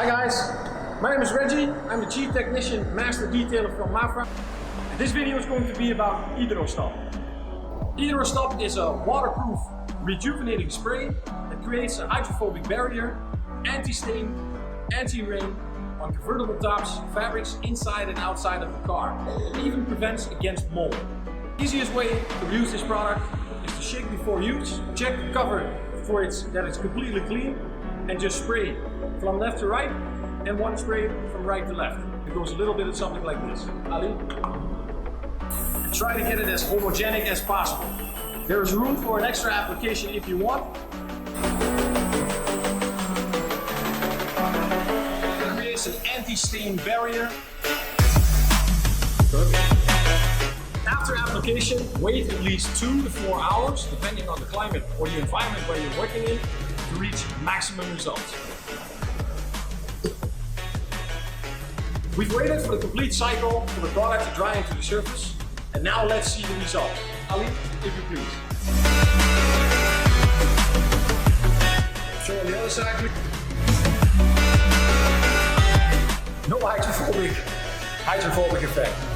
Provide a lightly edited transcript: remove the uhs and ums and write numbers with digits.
Hi guys, my name is Reggie. I'm the Chief Technician Master Detailer from MA-FRA. This video is going to be about Idrostop. Idrostop is a waterproof rejuvenating spray that creates a hydrophobic barrier, anti-stain, anti-rain on convertible tops, fabrics inside and outside of the car. It even prevents against mold. The easiest way to use this product is to shake before use, check the cover for that it's completely clean, and just spray from left to right and one spray from right to left. It goes a little bit of something like this. Ali? And try to get it as homogenic as possible. There is room for an extra application if you want. It creates an anti-stain barrier. After application, wait at least 2 to 4 hours, depending on the climate or the environment where you're working in, to reach maximum results. We've waited for the complete cycle for the product to dry into the surface, and now let's see the result. Ali, if you please. Show on the other side, please. No hydrophobic effect.